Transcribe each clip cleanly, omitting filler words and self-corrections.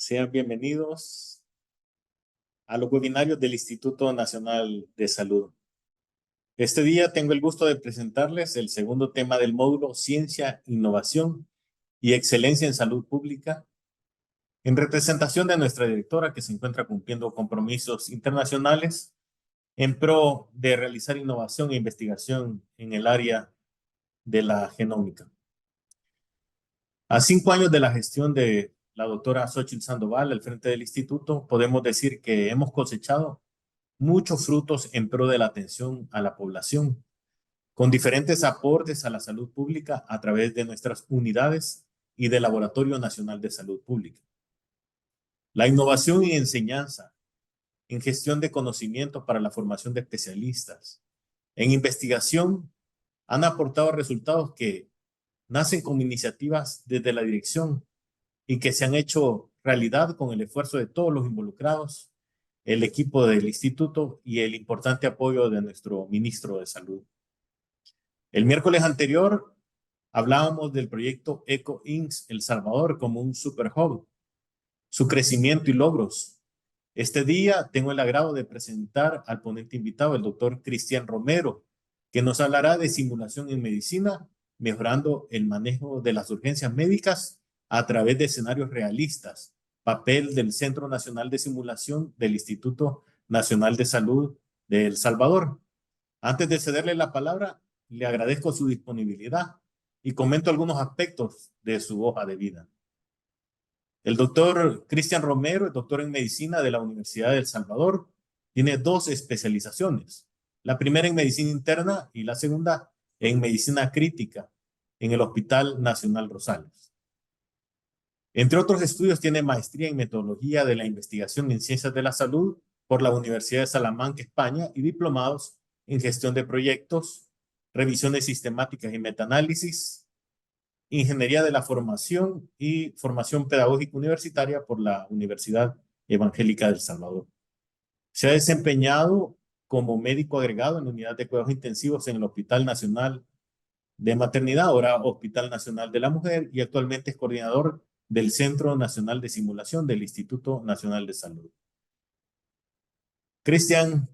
Sean bienvenidos a los webinarios del Instituto Nacional de Salud. Este día tengo el gusto de presentarles el segundo tema del módulo Ciencia, Innovación y Excelencia en Salud Pública, en representación de nuestra directora que se encuentra cumpliendo compromisos internacionales en pro de realizar innovación e investigación en el área de la genómica. A 5 años de la gestión de la doctora Xóchitl Sandoval al frente del instituto, podemos decir que hemos cosechado muchos frutos en pro de la atención a la población, con diferentes aportes a la salud pública a través de nuestras unidades y del Laboratorio Nacional de Salud Pública. La innovación y enseñanza en gestión de conocimiento para la formación de especialistas, en investigación, han aportado resultados que nacen como iniciativas desde la dirección y que se han hecho realidad con el esfuerzo de todos los involucrados, el equipo del instituto y el importante apoyo de nuestro ministro de Salud. El miércoles anterior hablábamos del proyecto EcoINS El Salvador como un super hub, su crecimiento y logros. Este día tengo el agrado de presentar al ponente invitado, el doctor Cristian Romero, que nos hablará de simulación en medicina, mejorando el manejo de las urgencias médicas a través de escenarios realistas, papel del Centro Nacional de Simulación del Instituto Nacional de Salud de El Salvador. Antes de cederle la palabra, le agradezco su disponibilidad y comento algunos aspectos de su hoja de vida. El doctor Cristian Romero es doctor en medicina de la Universidad de El Salvador. Tiene 2 especializaciones. La primera en medicina interna y la segunda en medicina crítica en el Hospital Nacional Rosales. Entre otros estudios, tiene maestría en metodología de la investigación en ciencias de la salud por la Universidad de Salamanca, España, y diplomados en gestión de proyectos, revisiones sistemáticas y metaanálisis, ingeniería de la formación y formación pedagógica universitaria por la Universidad Evangélica de El Salvador. Se ha desempeñado como médico agregado en la unidad de cuidados intensivos en el Hospital Nacional de Maternidad, ahora Hospital Nacional de la Mujer, y actualmente es coordinador del Centro Nacional de Simulación del Instituto Nacional de Salud. Cristian,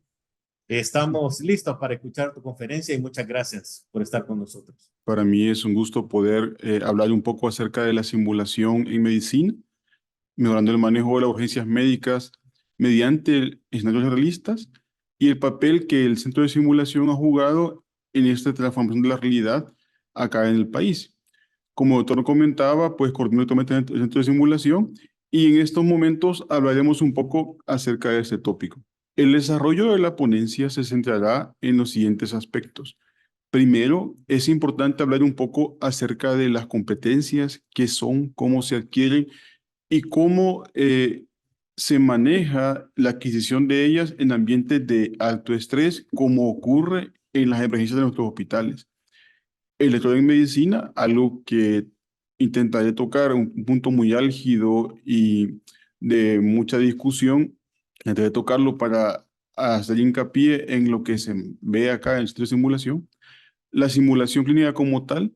estamos listos para escuchar tu conferencia y muchas gracias por estar con nosotros. Para mí es un gusto poder hablar un poco acerca de la simulación en medicina, mejorando el manejo de las urgencias médicas mediante escenarios realistas y el papel que el Centro de Simulación ha jugado en esta transformación de la realidad acá en el país. Como el doctor comentaba, pues coordino actualmente el Centro de Simulación y en estos momentos hablaremos un poco acerca de este tópico. El desarrollo de la ponencia se centrará en los siguientes aspectos. Primero, es importante hablar un poco acerca de las competencias, qué son, cómo se adquieren y cómo se maneja la adquisición de ellas en ambientes de alto estrés, como ocurre en las emergencias de nuestros hospitales. El doctor en medicina, algo que intentaré tocar, un punto muy álgido y de mucha discusión, intentaré tocarlo para hacer hincapié en lo que se ve acá en el centro de simulación. La simulación clínica como tal,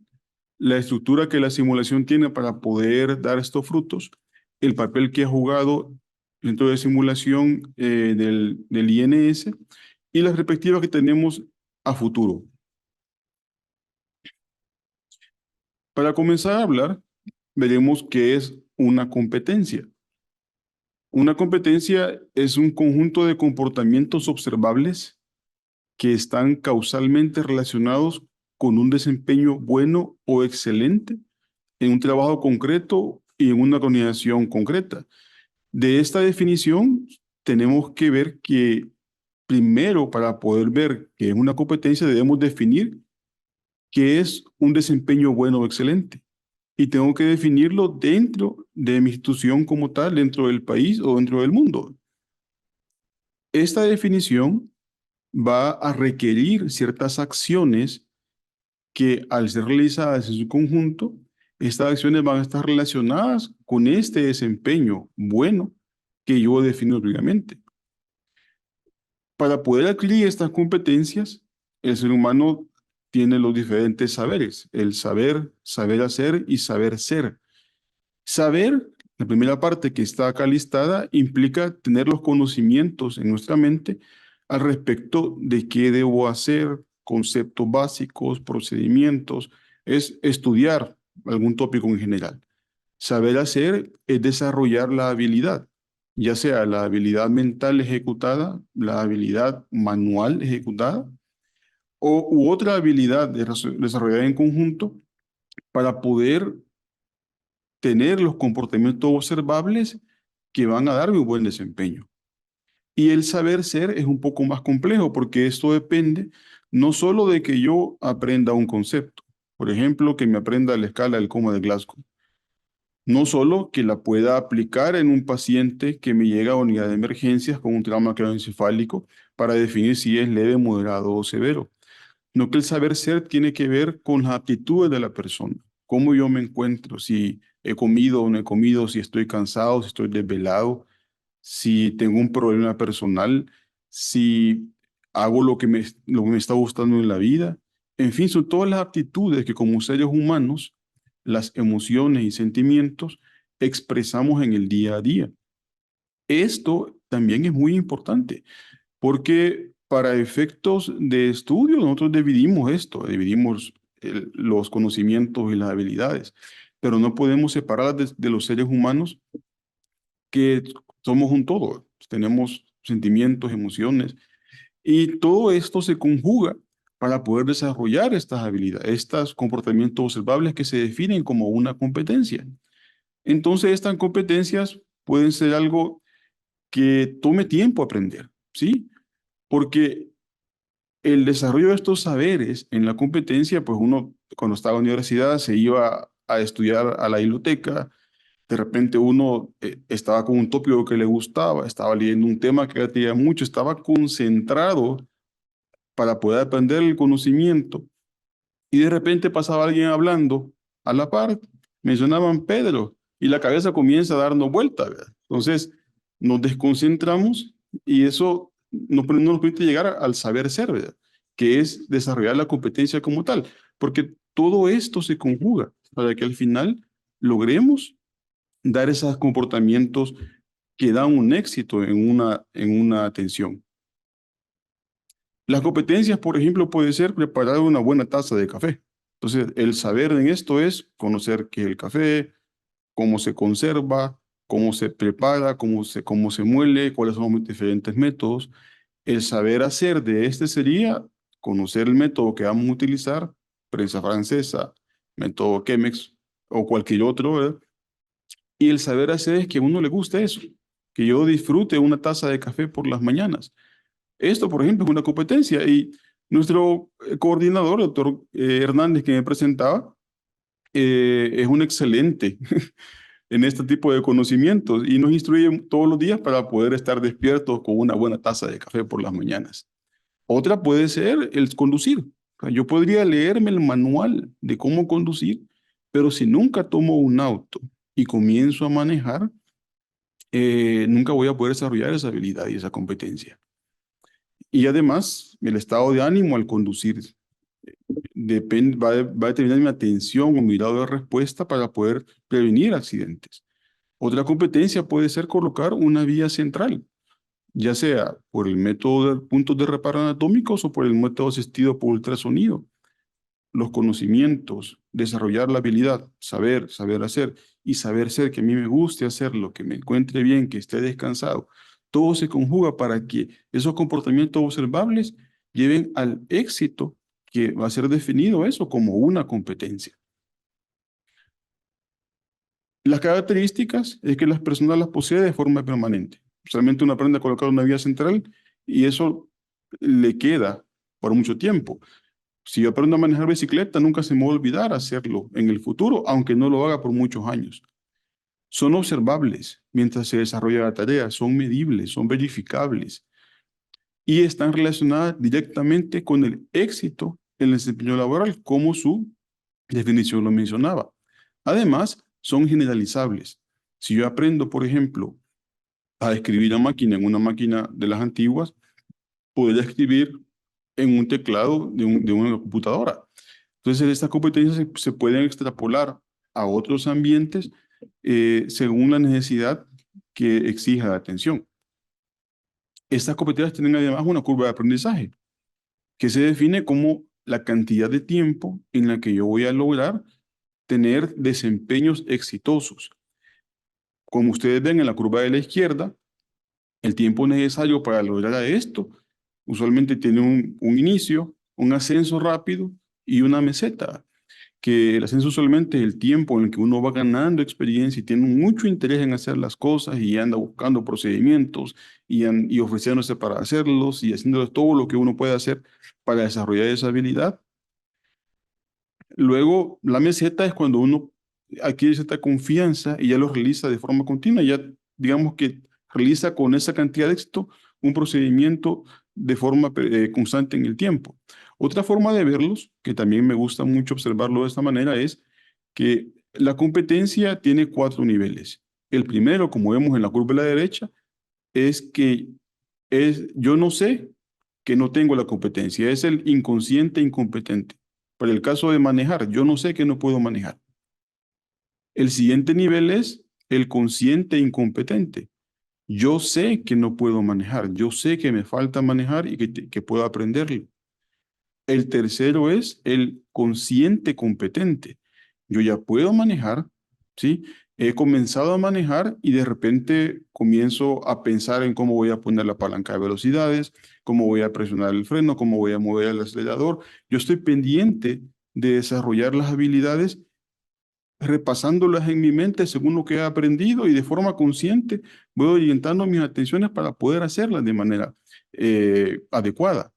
la estructura que la simulación tiene para poder dar estos frutos, el papel que ha jugado dentro de simulación del INS y las perspectivas que tenemos a futuro. Para comenzar a hablar, veremos qué es una competencia. Una competencia es un conjunto de comportamientos observables que están causalmente relacionados con un desempeño bueno o excelente en un trabajo concreto y en una organización concreta. De esta definición, tenemos que ver que primero, para poder ver qué es una competencia, debemos definir qué es un desempeño bueno o excelente. Y tengo que definirlo dentro de mi institución como tal, dentro del país o dentro del mundo. Esta definición va a requerir ciertas acciones que, al ser realizadas en su conjunto, estas acciones van a estar relacionadas con este desempeño bueno que yo defino previamente. Para poder adquirir estas competencias, el ser humano tiene los diferentes saberes: el saber, saber hacer y saber ser. Saber La primera parte que está acá listada implica tener los conocimientos en nuestra mente al respecto de qué debo hacer, conceptos básicos, procedimientos, es estudiar algún tópico en general. Saber hacer es desarrollar la habilidad, ya sea la habilidad mental ejecutada, la habilidad manual ejecutada, u otra habilidad desarrollada en conjunto para poder tener los comportamientos observables que van a darme un buen desempeño. Y el saber ser es un poco más complejo porque esto depende no solo de que yo aprenda un concepto, por ejemplo, que me aprenda la escala del coma de Glasgow, no solo que la pueda aplicar en un paciente que me llega a unidad de emergencias con un trauma craneoencefálico para definir si es leve, moderado o severo, no que el saber ser tiene que ver con las aptitudes de la persona, cómo yo me encuentro, si he comido o no he comido, si estoy cansado, si estoy desvelado, si tengo un problema personal, si hago lo que me está gustando en la vida. En fin, son todas las aptitudes que como seres humanos, las emociones y sentimientos expresamos en el día a día. Esto también es muy importante porque para efectos de estudio nosotros dividimos esto, dividimos los conocimientos y las habilidades, pero no podemos separar de los seres humanos que somos un todo. Tenemos sentimientos, emociones, y todo esto se conjuga para poder desarrollar estas habilidades, estos comportamientos observables que se definen como una competencia. Entonces, estas competencias pueden ser algo que tome tiempo aprender, ¿sí? Porque el desarrollo de estos saberes en la competencia, pues uno cuando estaba en la universidad se iba a estudiar a la biblioteca, de repente uno estaba con un tópico que le gustaba, estaba leyendo un tema que le tenía mucho, estaba concentrado para poder aprender el conocimiento y de repente pasaba alguien hablando a la par, mencionaban Pedro y la cabeza comienza a darnos vuelta, ¿verdad? Entonces nos desconcentramos y eso no nos permite llegar al saber ser, ¿verdad? Que es desarrollar la competencia como tal, porque todo esto se conjuga para que al final logremos dar esos comportamientos que dan un éxito en una atención. Las competencias, por ejemplo, puede ser preparar una buena taza de café. Entonces, el saber en esto es conocer qué es el café, cómo se conserva, cómo se prepara, cómo se muele, cuáles son los diferentes métodos. El saber hacer de este sería conocer el método que vamos a utilizar, prensa francesa, método Chemex o cualquier otro, ¿verdad? Y el saber hacer es que a uno le guste eso, que yo disfrute una taza de café por las mañanas. Esto, por ejemplo, es una competencia y nuestro coordinador, doctor Hernández, que me presentaba, es un excelente en este tipo de conocimientos y nos instruye todos los días para poder estar despiertos con una buena taza de café por las mañanas. Otra puede ser el conducir. O sea, yo podría leerme el manual de cómo conducir, pero si nunca tomo un auto y comienzo a manejar, nunca voy a poder desarrollar esa habilidad y esa competencia. Y además, el estado de ánimo al conducir va a determinar mi atención o mi grado de respuesta para poder prevenir accidentes. Otra competencia puede ser colocar una vía central, ya sea por el método de puntos de reparo anatómicos o por el método asistido por ultrasonido. Los conocimientos, desarrollar la habilidad, saber hacer y saber ser, que a mí me guste hacerlo, que me encuentre bien, que esté descansado. Todo se conjuga para que esos comportamientos observables lleven al éxito que va a ser definido eso como una competencia. Las características es que las personas las poseen de forma permanente. Solamente uno aprende a colocar una vía central y eso le queda por mucho tiempo. Si yo aprendo a manejar bicicleta, nunca se me va a olvidar hacerlo en el futuro, aunque no lo haga por muchos años. Son observables mientras se desarrolla la tarea, son medibles, son verificables y están relacionadas directamente con el éxito en el desempeño laboral, como su definición lo mencionaba. Además, son generalizables. Si yo aprendo, por ejemplo, a escribir a máquina en una máquina de las antiguas, podría escribir en un teclado de una computadora. Entonces, estas competencias se pueden extrapolar a otros ambientes según la necesidad que exija la atención. Estas competencias tienen además una curva de aprendizaje que se define como la cantidad de tiempo en la que yo voy a lograr tener desempeños exitosos. Como ustedes ven en la curva de la izquierda, el tiempo necesario para lograr esto usualmente tiene un inicio, un ascenso rápido y una meseta, que el ascenso usualmente es el tiempo en el que uno va ganando experiencia y tiene mucho interés en hacer las cosas y anda buscando procedimientos y ofreciéndose para hacerlos y haciendo todo lo que uno puede hacer para desarrollar esa habilidad. Luego, la meseta es cuando uno adquiere cierta confianza y ya lo realiza de forma continua, ya digamos que realiza con esa cantidad de éxito un procedimiento de forma constante en el tiempo. Otra forma de verlos, que también me gusta mucho observarlo de esta manera, es que la competencia tiene 4 niveles. El primero, como vemos en la curva de la derecha, es que yo no sé que no tengo la competencia, es el inconsciente incompetente. Para el caso de manejar, yo no sé que no puedo manejar. El siguiente nivel es el consciente incompetente. Yo sé que no puedo manejar, yo sé que me falta manejar y que puedo aprenderlo. El tercero es el consciente competente. Yo ya puedo manejar, ¿sí? He comenzado a manejar y de repente comienzo a pensar en cómo voy a poner la palanca de velocidades, cómo voy a presionar el freno, cómo voy a mover el acelerador. Yo estoy pendiente de desarrollar las habilidades, repasándolas en mi mente según lo que he aprendido y de forma consciente voy orientando mis atenciones para poder hacerlas de manera adecuada.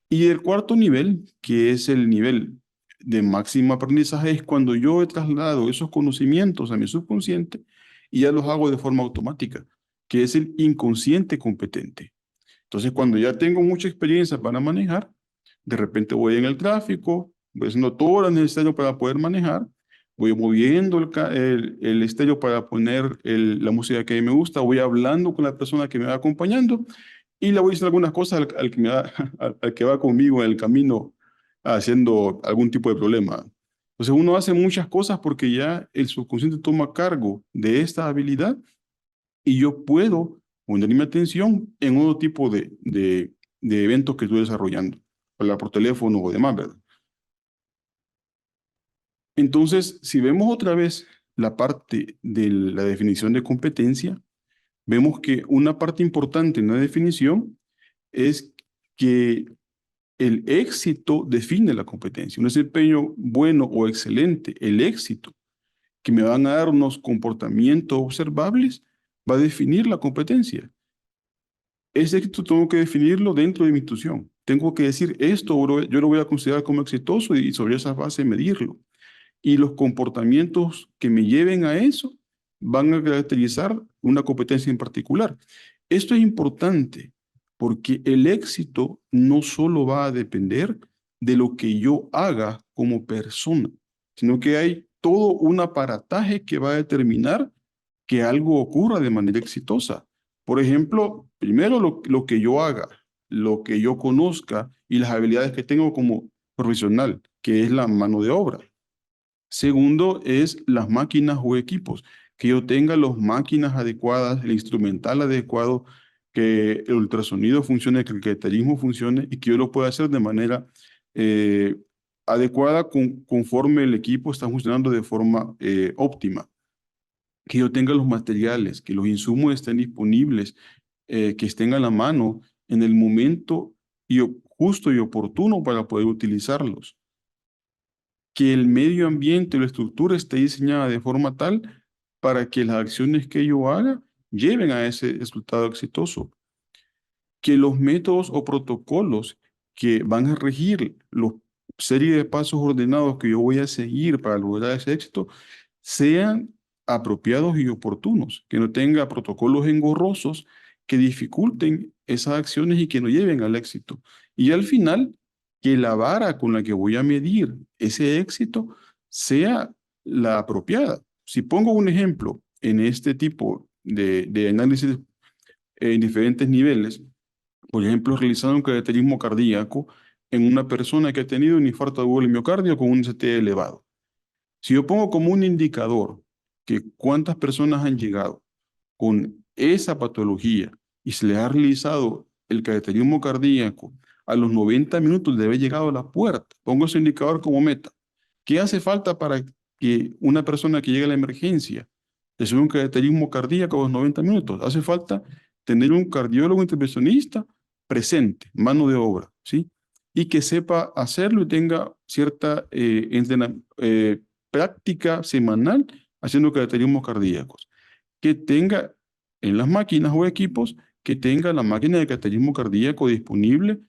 Y el cuarto nivel, que es el nivel de máximo aprendizaje, es cuando yo he trasladado esos conocimientos a mi subconsciente y ya los hago de forma automática, que es el inconsciente competente. Entonces, cuando ya tengo mucha experiencia para manejar, de repente voy en el tráfico, voy haciendo todo lo necesario para poder manejar, voy moviendo el estéreo para poner la música que a mí me gusta, voy hablando con la persona que me va acompañando y le voy diciendo algunas cosas al que al que va conmigo en el camino haciendo algún tipo de problema. Entonces uno hace muchas cosas porque ya el subconsciente toma cargo de esta habilidad y yo puedo poner mi atención en otro tipo de eventos que estoy desarrollando, hablar por teléfono o demás, ¿verdad? Entonces, si vemos otra vez la parte de la definición de competencia, vemos que una parte importante en la definición es que el éxito define la competencia. Un desempeño bueno o excelente, el éxito que me van a dar unos comportamientos observables va a definir la competencia. Ese éxito tengo que definirlo dentro de mi institución. Tengo que decir esto, yo lo voy a considerar como exitoso y sobre esa base medirlo. Y los comportamientos que me lleven a eso van a caracterizar una competencia en particular. Esto es importante porque el éxito no solo va a depender de lo que yo haga como persona, sino que hay todo un aparataje que va a determinar que algo ocurra de manera exitosa. Por ejemplo, primero lo que yo haga, lo que yo conozca y las habilidades que tengo como profesional, que es la mano de obra. Segundo es las máquinas o equipos, que yo tenga las máquinas adecuadas, el instrumental adecuado, que el ultrasonido funcione, que el cateterismo funcione y que yo lo pueda hacer de manera eh, adecuada conforme el equipo está funcionando de forma óptima. Que yo tenga los materiales, que los insumos estén disponibles, que estén a la mano en el momento justo y oportuno para poder utilizarlos, que el medio ambiente o la estructura esté diseñada de forma tal para que las acciones que yo haga lleven a ese resultado exitoso, que los métodos o protocolos que van a regir la serie de pasos ordenados que yo voy a seguir para lograr ese éxito sean apropiados y oportunos, que no tenga protocolos engorrosos que dificulten esas acciones y que no lleven al éxito. Y al final, que la vara con la que voy a medir ese éxito sea la apropiada. Si pongo un ejemplo en este tipo de análisis en diferentes niveles, por ejemplo, realizando un cateterismo cardíaco en una persona que ha tenido un infarto agudo del miocardio con un CT elevado. Si yo pongo como un indicador que cuántas personas han llegado con esa patología y se les ha realizado el cateterismo cardíaco a los 90 minutos de haber llegado a la puerta. Pongo ese indicador como meta. ¿Qué hace falta para que una persona que llegue a la emergencia reciba un cateterismo cardíaco a los 90 minutos? Hace falta tener un cardiólogo intervencionista presente, mano de obra, ¿sí? Y que sepa hacerlo y tenga cierta práctica semanal haciendo cateterismos cardíacos. Que tenga en las máquinas o equipos, que tenga la máquina de cateterismo cardíaco disponible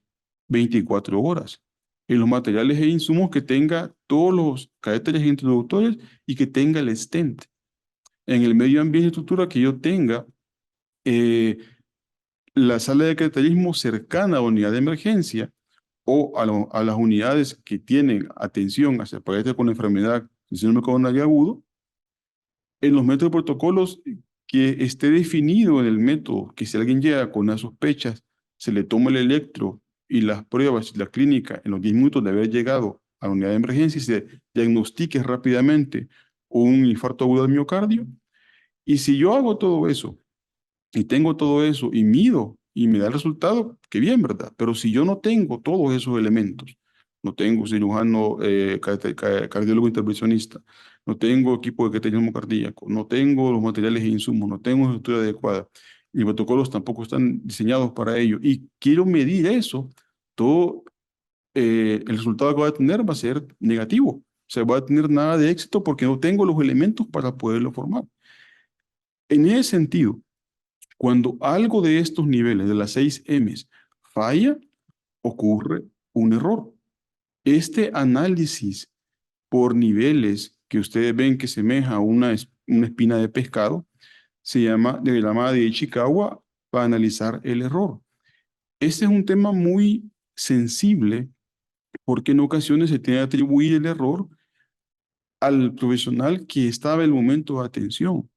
24 horas. En los materiales e insumos que tenga todos los catéteres introductores y que tenga el stent. En el medio ambiente y estructura que yo tenga la sala de cateterismo cercana a la unidad de emergencia o a las unidades que tienen atención hacia pacientes con enfermedad del síndrome coronario agudo, en los métodos de protocolos que esté definido en el método que si alguien llega con unas sospechas, se le toma el electro y las pruebas y la clínica en los 10 minutos de haber llegado a la unidad de emergencia y se diagnostique rápidamente un infarto agudo del miocardio. Y si yo hago todo eso y tengo todo eso y mido y me da el resultado, qué bien, ¿verdad? Pero si yo no tengo todos esos elementos, no tengo cirujano, cardiólogo intervencionista, no tengo equipo de cateterismo cardíaco, no tengo los materiales e insumos, no tengo estructura adecuada, y los protocolos tampoco están diseñados para ello, y quiero medir eso, todo el resultado que va a tener va a ser negativo. O sea, va a tener nada de éxito porque no tengo los elementos para poderlo formar. En ese sentido, cuando algo de estos niveles, de las 6 M's, falla, ocurre un error. Este análisis por niveles que ustedes ven que semeja a una espina de pescado, se llama diagrama de Ishikawa para analizar el error. Este es un tema muy sensible porque en ocasiones se tiene que atribuir el error al profesional que estaba en el momento de atención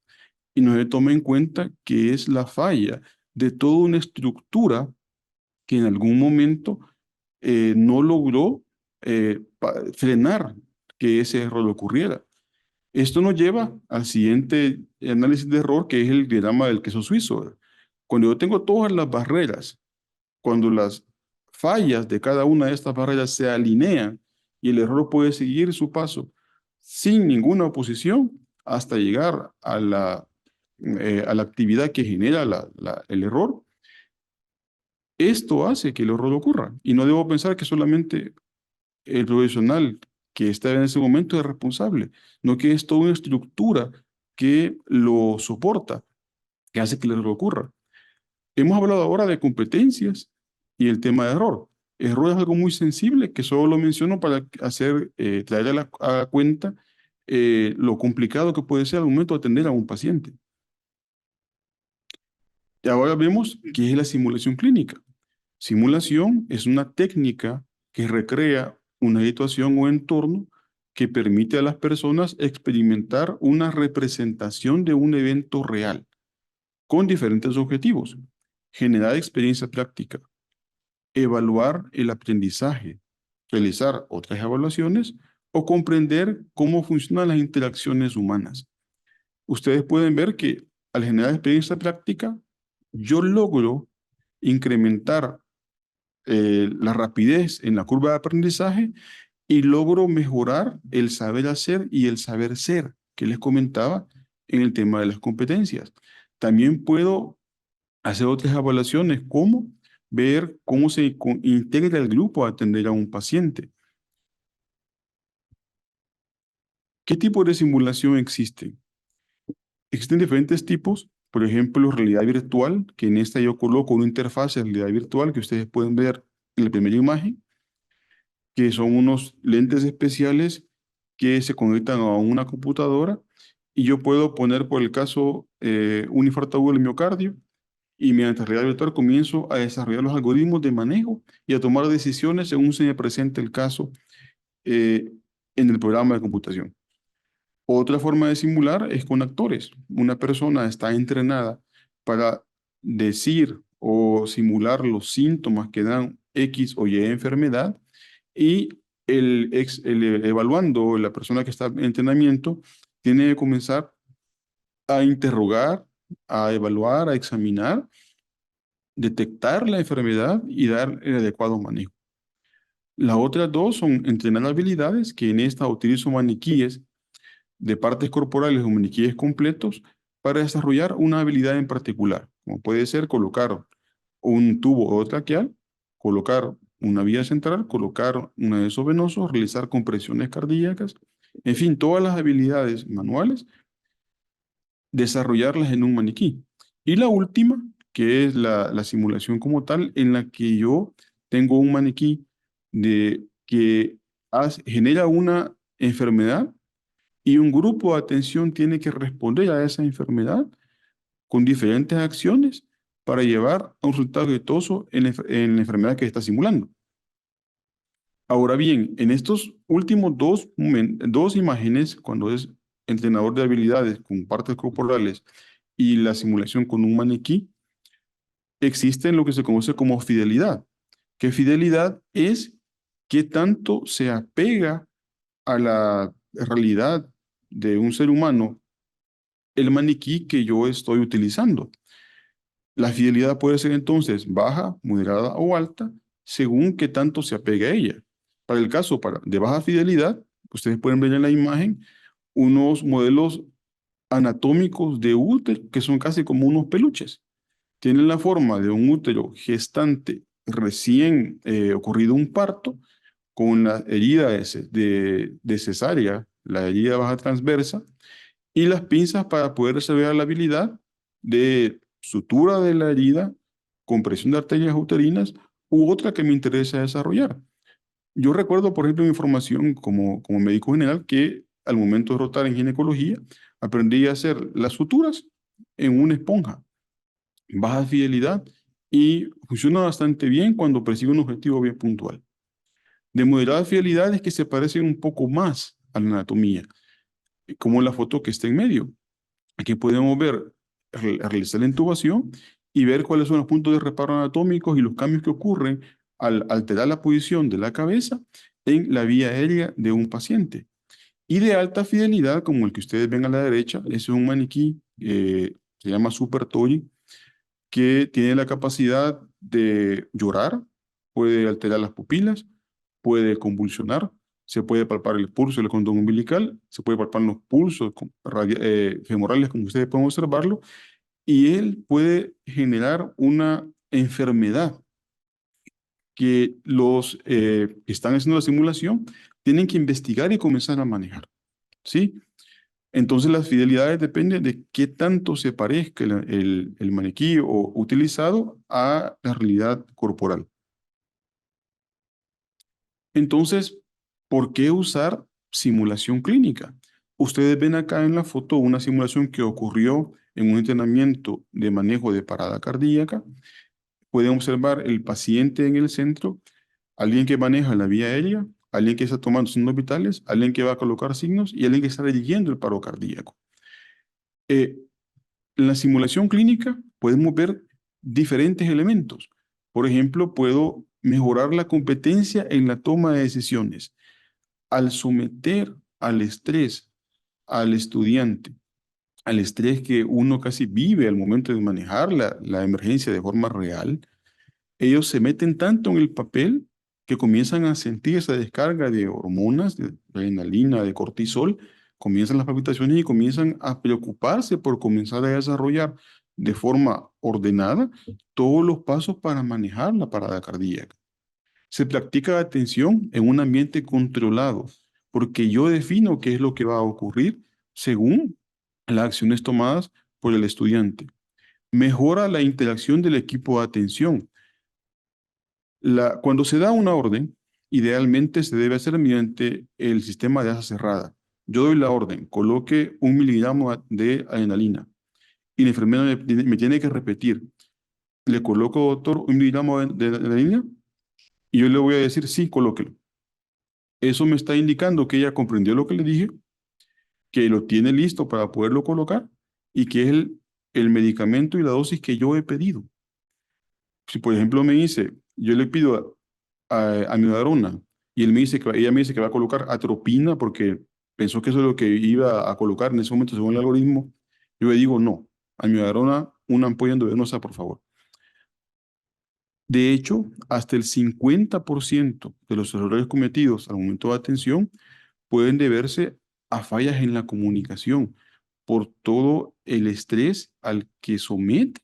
y no se toma en cuenta que es la falla de toda una estructura que en algún momento no logró frenar que ese error ocurriera. Esto nos lleva al siguiente análisis de error, que es el diagrama del queso suizo. Cuando yo tengo todas las barreras, cuando las fallas de cada una de estas barreras se alinean y el error puede seguir su paso sin ninguna oposición hasta llegar a la actividad que genera el error, esto hace que el error ocurra. Y no debo pensar que solamente el profesional que está en ese momento es responsable, no que es toda una estructura que lo soporta, que hace que el error ocurra. Hemos hablado ahora de competencias y el tema de error. Error es algo muy sensible que solo lo menciono para traer a la cuenta lo complicado que puede ser al momento de atender a un paciente. Y ahora vemos qué es la simulación clínica. Simulación es una técnica que recrea una situación o entorno que permite a las personas experimentar una representación de un evento real con diferentes objetivos: generar experiencia práctica, evaluar el aprendizaje, realizar otras evaluaciones o comprender cómo funcionan las interacciones humanas. Ustedes pueden ver que al generar experiencia práctica, yo logro incrementar la rapidez en la curva de aprendizaje y logro mejorar el saber hacer y el saber ser que les comentaba en el tema de las competencias. También puedo hacer otras evaluaciones como ver cómo se integra el grupo a atender a un paciente. ¿Qué tipo de simulación existe? Existen diferentes tipos, por ejemplo, realidad virtual, que en esta yo coloco una interfaz de realidad virtual que ustedes pueden ver en la primera imagen, que son unos lentes especiales que se conectan a una computadora y yo puedo poner, por el caso, un infarto agudo del miocardio y mediante realidad virtual comienzo a desarrollar los algoritmos de manejo y a tomar decisiones según se me presente el caso eh, en el programa de computación. Otra forma de simular es con actores. Una persona está entrenada para decir o simular los síntomas que dan X o Y enfermedad y el evaluando, la persona que está en entrenamiento, tiene que comenzar a interrogar, a evaluar, a examinar, detectar la enfermedad y dar el adecuado manejo. Las otras dos son entrenar habilidades, que en esta utilizo maniquíes de partes corporales o maniquíes completos para desarrollar una habilidad en particular, como puede ser colocar un tubo o traqueal, colocar una vía central, colocar un anexo venoso, realizar compresiones cardíacas, en fin, todas las habilidades manuales, desarrollarlas en un maniquí. Y la última, que es la simulación como tal, en la que yo tengo un maniquí que genera una enfermedad y un grupo de atención tiene que responder a esa enfermedad con diferentes acciones para llevar a un resultado exitoso en la enfermedad que está simulando. Ahora bien, en estos últimos dos imágenes, cuando es entrenador de habilidades con partes corporales y la simulación con un maniquí, existe lo que se conoce como fidelidad. Que fidelidad es qué tanto se apega a la realidad de un ser humano el maniquí que yo estoy utilizando. La fidelidad puede ser entonces baja, moderada o alta, según qué tanto se apega a ella. Para el caso de baja fidelidad, ustedes pueden ver en la imagen unos modelos anatómicos de útero que son casi como unos peluches. Tienen la forma de un útero gestante recién ocurrido un parto, con la herida de cesárea, la herida baja transversa, y las pinzas para poder desarrollar la habilidad de sutura de la herida, compresión de arterias uterinas u otra que me interesa desarrollar. Yo recuerdo, por ejemplo, mi formación como médico general que al momento de rotar en ginecología aprendí a hacer las suturas en una esponja, baja fidelidad y funciona bastante bien cuando persigue un objetivo bien puntual. De moderada fidelidad es que se parecen un poco más a la anatomía, como la foto que está en medio. Aquí podemos ver, realizar la intubación y ver cuáles son los puntos de reparo anatómicos y los cambios que ocurren al alterar la posición de la cabeza en la vía aérea de un paciente. Y de alta fidelidad, como el que ustedes ven a la derecha, es un maniquí, se llama Super Toy, que tiene la capacidad de llorar, puede alterar las pupilas, puede convulsionar, se puede palpar el pulso del cordón umbilical, se puede palpar los pulsos femorales, como ustedes pueden observarlo, y él puede generar una enfermedad que los que están haciendo la simulación tienen que investigar y comenzar a manejar, ¿sí? Entonces las fidelidades dependen de qué tanto se parezca el maniquí o utilizado a la realidad corporal. Entonces, ¿por qué usar simulación clínica? Ustedes ven acá en la foto una simulación que ocurrió en un entrenamiento de manejo de parada cardíaca. Pueden observar el paciente en el centro, alguien que maneja la vía aérea, alguien que está tomando signos vitales, alguien que va a colocar signos y alguien que está leyendo el paro cardíaco. Eh, En la simulación clínica podemos ver diferentes elementos. Por ejemplo, puedo mejorar la competencia en la toma de decisiones. Al someter al estrés al estudiante, al estrés que uno casi vive al momento de manejar la emergencia de forma real, ellos se meten tanto en el papel que comienzan a sentir esa descarga de hormonas, de adrenalina, de cortisol, comienzan las palpitaciones y comienzan a preocuparse por comenzar a desarrollar de forma ordenada todos los pasos para manejar la parada cardíaca. Se practica la atención en un ambiente controlado, porque yo defino qué es lo que va a ocurrir según las acciones tomadas por el estudiante. Mejora la interacción del equipo de atención. Cuando se da una orden, idealmente se debe hacer mediante el sistema de asa cerrada. Yo doy la orden, coloque 1 miligramo de adrenalina y la enfermera me tiene que repetir, le coloco, doctor, 1 miligramo de adrenalina y yo le voy a decir, sí, colóquelo. Eso me está indicando que ella comprendió lo que le dije, que lo tiene listo para poderlo colocar y que es el medicamento y la dosis que yo he pedido. Si, por ejemplo, me dice, yo le pido amiodarona y ella me dice que va a colocar atropina porque pensó que eso es lo que iba a colocar en ese momento según el algoritmo, Yo le digo no, a mi varona una ampolla endovenosa, por favor. De hecho, hasta el 50% de los errores cometidos al momento de atención pueden deberse a fallas en la comunicación por todo el estrés al que somete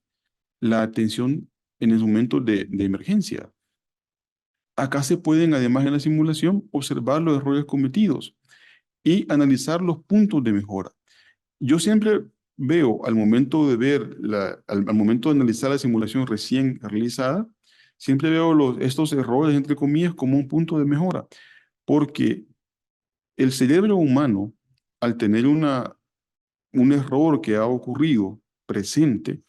la atención en el momento de emergencia. Acá se pueden, además en la simulación, observar los errores cometidos y analizar los puntos de mejora. Yo siempre veo al momento de ver, al momento de analizar la simulación recién realizada, siempre veo estos errores, entre comillas, como un punto de mejora, porque el cerebro humano, al tener un error que ha ocurrido presente,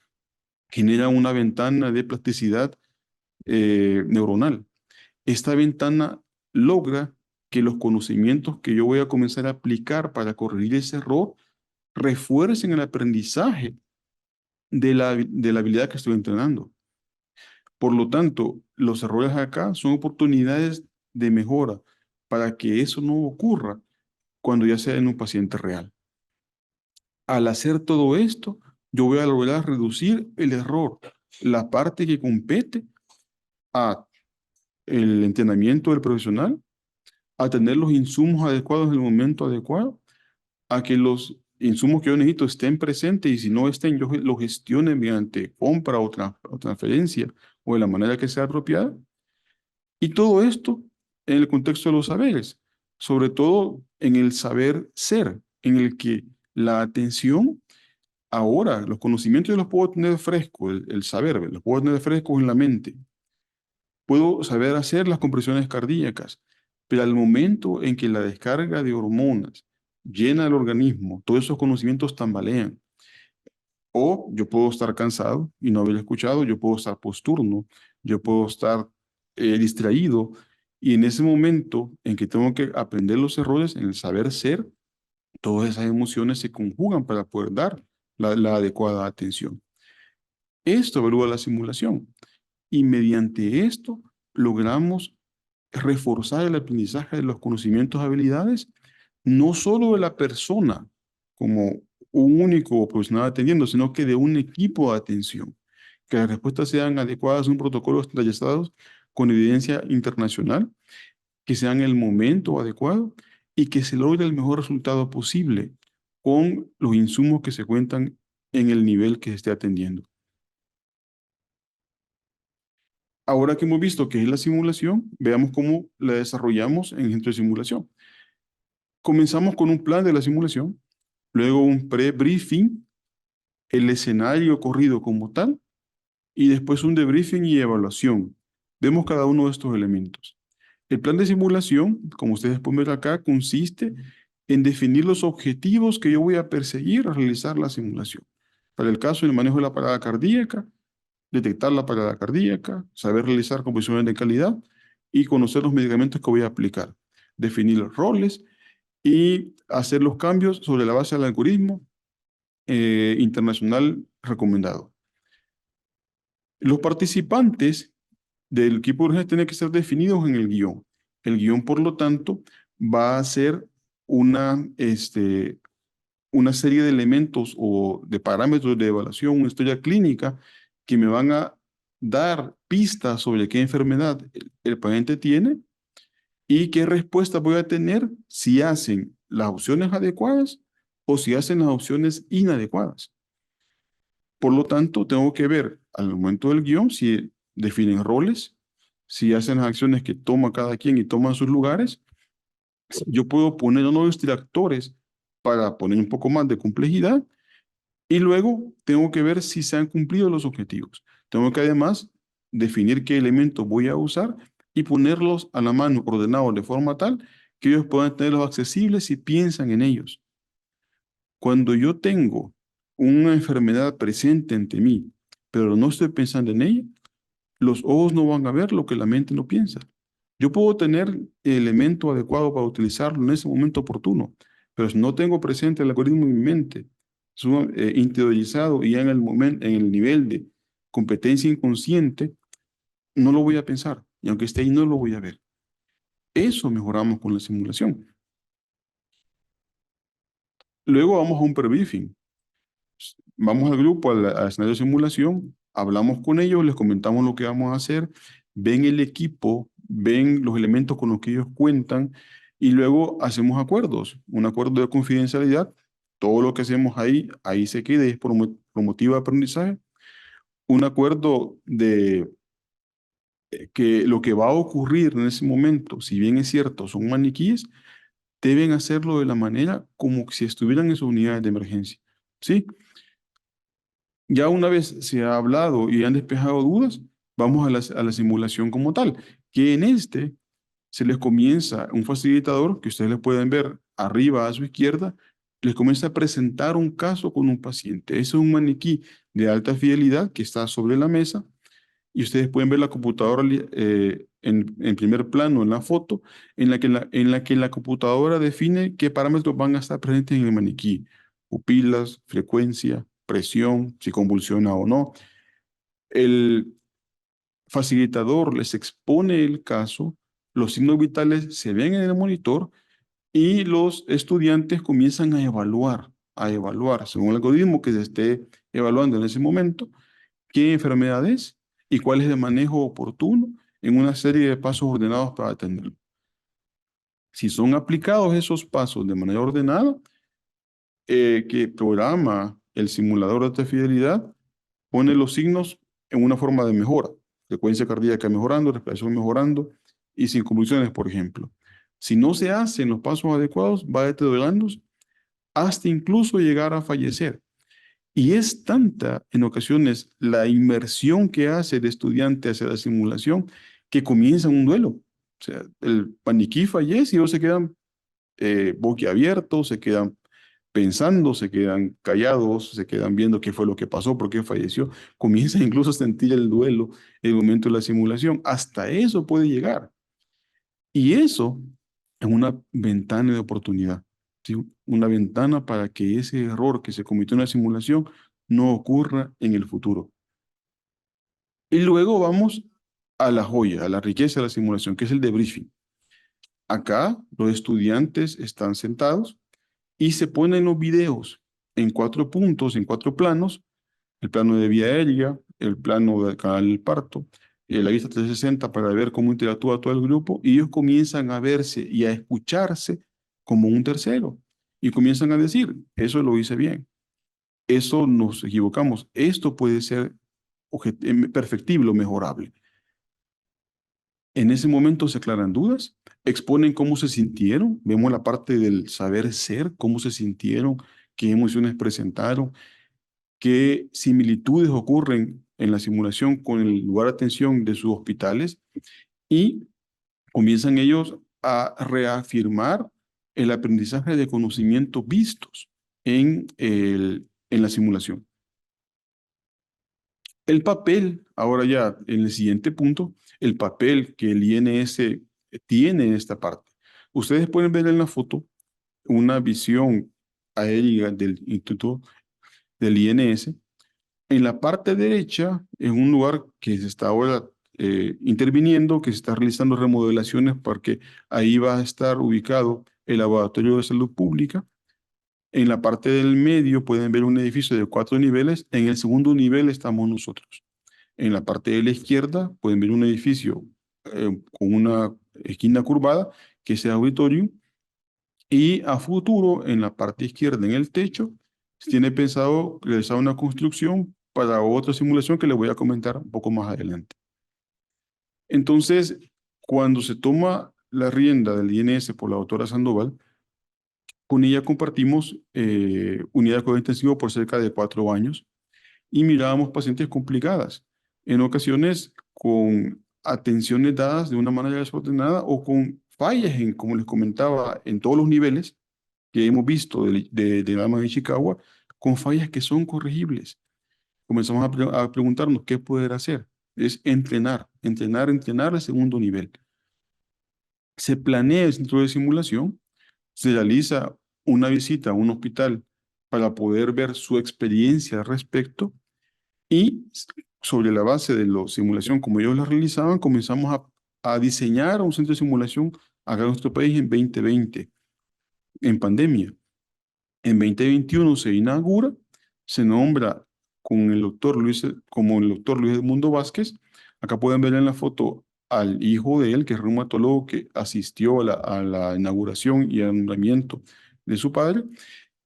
genera una ventana de plasticidad neuronal. Esta ventana logra que los conocimientos que yo voy a comenzar a aplicar para corregir ese error refuercen el aprendizaje de la habilidad que estoy entrenando. Por lo tanto, los errores acá son oportunidades de mejora para que eso no ocurra cuando ya sea en un paciente real. Al hacer todo esto, yo voy a lograr reducir el error, la parte que compete a el entrenamiento del profesional, a tener los insumos adecuados en el momento adecuado, a que los insumos que yo necesito estén presentes y si no estén, yo los gestione mediante compra o transferencia o de la manera que sea apropiada. Y todo esto en el contexto de los saberes, sobre todo en el saber ser, en el que la atención, ahora los conocimientos yo los puedo tener frescos, el saber, los puedo tener frescos en la mente. Puedo saber hacer las compresiones cardíacas, pero al momento en que la descarga de hormonas llena el organismo, todos esos conocimientos tambalean. O yo puedo estar cansado y no haber escuchado, yo puedo estar posturno, yo puedo estar distraído. Y en ese momento en que tengo que aprender los errores, en el saber ser, todas esas emociones se conjugan para poder dar la adecuada atención. Esto evalúa la simulación. Y mediante esto logramos reforzar el aprendizaje de los conocimientos y habilidades, no solo de la persona como un único profesional atendiendo, sino que de un equipo de atención. Que las respuestas sean adecuadas a un protocolo estandarizados con evidencia internacional, que sean el momento adecuado y que se logre el mejor resultado posible con los insumos que se cuentan en el nivel que se esté atendiendo. Ahora que hemos visto qué es la simulación, veamos cómo la desarrollamos en ejemplo de simulación. Comenzamos con un plan de la simulación, luego un pre-briefing, el escenario corrido como tal, y después un debriefing y evaluación. Vemos cada uno de estos elementos. El plan de simulación, como ustedes pueden ver acá, consiste en definir los objetivos que yo voy a perseguir al realizar la simulación. Para el caso del manejo de la parada cardíaca, detectar la parada cardíaca, saber realizar composiciones de calidad y conocer los medicamentos que voy a aplicar. Definir los roles y hacer los cambios sobre la base del algoritmo internacional recomendado. Los participantes del equipo de urgencia tienen que ser definidos en el guión. El guión, por lo tanto, va a ser una serie de elementos o de parámetros de evaluación, una historia clínica que me van a dar pistas sobre qué enfermedad el paciente tiene y qué respuesta voy a tener si hacen las opciones adecuadas o si hacen las opciones inadecuadas. Por lo tanto, tengo que ver al momento del guión si definen roles, si hacen las acciones que toma cada quien y toman sus lugares. Yo puedo poner unos distractores para poner un poco más de complejidad y luego tengo que ver si se han cumplido los objetivos. Tengo que además definir qué elementos voy a usar y ponerlos a la mano ordenados de forma tal que ellos puedan tenerlos accesibles si piensan en ellos. Cuando yo tengo una enfermedad presente ante mí, pero no estoy pensando en ella, los ojos no van a ver lo que la mente no piensa. Yo puedo tener el elemento adecuado para utilizarlo en ese momento oportuno, pero si no tengo presente el algoritmo en mi mente, interiorizado y ya en el momento, en el nivel de competencia inconsciente, no lo voy a pensar. Y aunque esté ahí, no lo voy a ver. Eso mejoramos con la simulación. Luego vamos a un prebriefing. Vamos al grupo, al escenario de simulación, hablamos con ellos, les comentamos lo que vamos a hacer, ven el equipo, ven los elementos con los que ellos cuentan y luego hacemos acuerdos, un acuerdo de confidencialidad. Todo lo que hacemos ahí, ahí se queda, y es por motivo de aprendizaje. Un acuerdo de que lo que va a ocurrir en ese momento, si bien es cierto, son maniquíes, deben hacerlo de la manera como si estuvieran en sus unidades de emergencia. ¿Sí? Ya una vez se ha hablado y han despejado dudas, vamos a la simulación como tal, que en este se les comienza un facilitador, que ustedes le pueden ver arriba a su izquierda, les comienza a presentar un caso con un paciente. Eso es un maniquí de alta fidelidad que está sobre la mesa y ustedes pueden ver la computadora en primer plano en la foto, en la que la computadora define qué parámetros van a estar presentes en el maniquí: pupilas, frecuencia, presión, si convulsiona o no. El facilitador les expone el caso, los signos vitales se ven en el monitor y los estudiantes comienzan a evaluar según el algoritmo que se esté evaluando en ese momento qué enfermedad es y cuál es el manejo oportuno en una serie de pasos ordenados para atenderlo. Si son aplicados esos pasos de manera ordenada, que programa el simulador de alta fidelidad, pone los signos en una forma de mejora. Frecuencia cardíaca mejorando, respiración mejorando y sin convulsiones, por ejemplo. Si no se hacen los pasos adecuados, va deteriorándose hasta incluso llegar a fallecer. Y es tanta en ocasiones la inmersión que hace el estudiante hacia la simulación que comienza un duelo. O sea, el maniquí fallece y ellos se quedan boquiabiertos, se quedan pensando, se quedan callados, se quedan viendo qué fue lo que pasó, por qué falleció. Comienzan incluso a sentir el duelo en el momento de la simulación. Hasta eso puede llegar. Y eso es una ventana de oportunidad, ¿sí? Una ventana para que ese error que se cometió en la simulación no ocurra en el futuro. Y luego vamos a la joya, a la riqueza de la simulación, que es el debriefing. Acá los estudiantes están sentados y se ponen los videos en 4 puntos, en 4 planos: el plano de vía aérea, el plano del canal del parto, la vista 360 para ver cómo interactúa todo el grupo, y ellos comienzan a verse y a escucharse como un tercero, y comienzan a decir: eso lo hice bien, eso nos equivocamos, esto puede ser perfectible o mejorable. En ese momento se aclaran dudas, exponen cómo se sintieron, vemos la parte del saber ser, cómo se sintieron, qué emociones presentaron, qué similitudes ocurren en la simulación con el lugar de atención de sus hospitales, y comienzan ellos a reafirmar el aprendizaje de conocimientos vistos en la simulación. El papel, ahora ya en el siguiente punto, el papel que el INS tiene en esta parte. Ustedes pueden ver en la foto una visión aérea del Instituto del INS. En la parte derecha, en un lugar que se está ahora interviniendo, que se está realizando remodelaciones porque ahí va a estar ubicado el Laboratorio de Salud Pública. En la parte del medio pueden ver un edificio de 4 niveles. En el segundo nivel estamos nosotros. En la parte de la izquierda pueden ver un edificio con una esquina curvada, que es el auditorio. Y a futuro, en la parte izquierda, en el techo, se tiene pensado realizar una construcción para otra simulación que les voy a comentar un poco más adelante. Entonces, cuando se toma la rienda del INS por la doctora Sandoval, con ella compartimos unidad de cuidado intensivo por cerca de 4 años y mirábamos pacientes complicadas, en ocasiones con atenciones dadas de una manera desordenada o con fallas, como les comentaba, en todos los niveles que hemos visto de Lama de Chicago, con fallas que son corregibles. Comenzamos a preguntarnos qué poder hacer. Es entrenar, entrenar, entrenar al segundo nivel. Se planea el centro de simulación, se realiza una visita a un hospital para poder ver su experiencia al respecto, y sobre la base de la simulación como ellos la realizaban, comenzamos a diseñar un centro de simulación acá en nuestro país en 2020, en pandemia. En 2021 se inaugura se nombra con el doctor Luis, como el doctor Luis Edmundo Vázquez. Acá pueden ver en la foto al hijo de él, que es reumatólogo, que asistió a la inauguración y al nombramiento de su padre.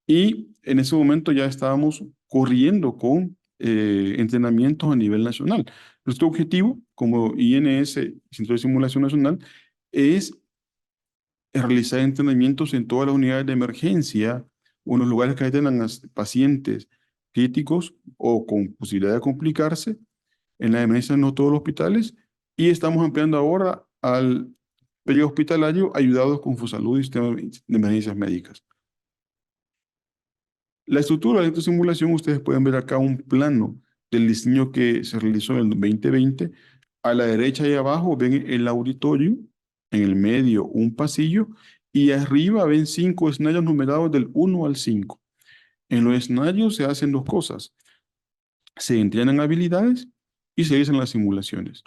Y en ese momento ya estábamos corriendo con entrenamientos a nivel nacional. Nuestro objetivo como INS, Centro de Simulación Nacional, es realizar entrenamientos en todas las unidades de emergencia o en los lugares que tengan pacientes críticos o con posibilidad de complicarse. En la emergencia no todos los hospitales. Y estamos ampliando ahora al periodo hospitalario ayudados con Fusalud y sistema de emergencias médicas. La estructura de esta simulación, ustedes pueden ver acá un plano del diseño que se realizó en el 2020. A la derecha y abajo ven el auditorio, en el medio un pasillo y arriba ven 5 escenarios numerados del 1 al 5. En los escenarios se hacen dos cosas. Se entrenan habilidades y se realizan las simulaciones.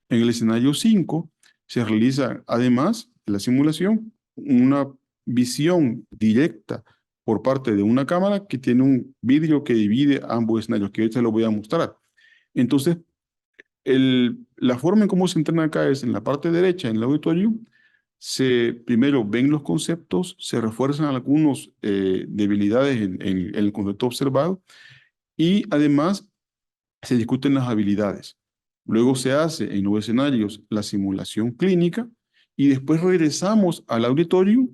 En el escenario 5 se realiza además de la simulación una visión directa por parte de una cámara que tiene un vidrio que divide ambos escenarios, que ahorita lo voy a mostrar. Entonces, la forma en cómo se entrena acá es en la parte derecha, en el auditorio, primero ven los conceptos, se refuerzan algunas debilidades en el concepto observado y además se discuten las habilidades. Luego se hace en los escenarios la simulación clínica y después regresamos al auditorio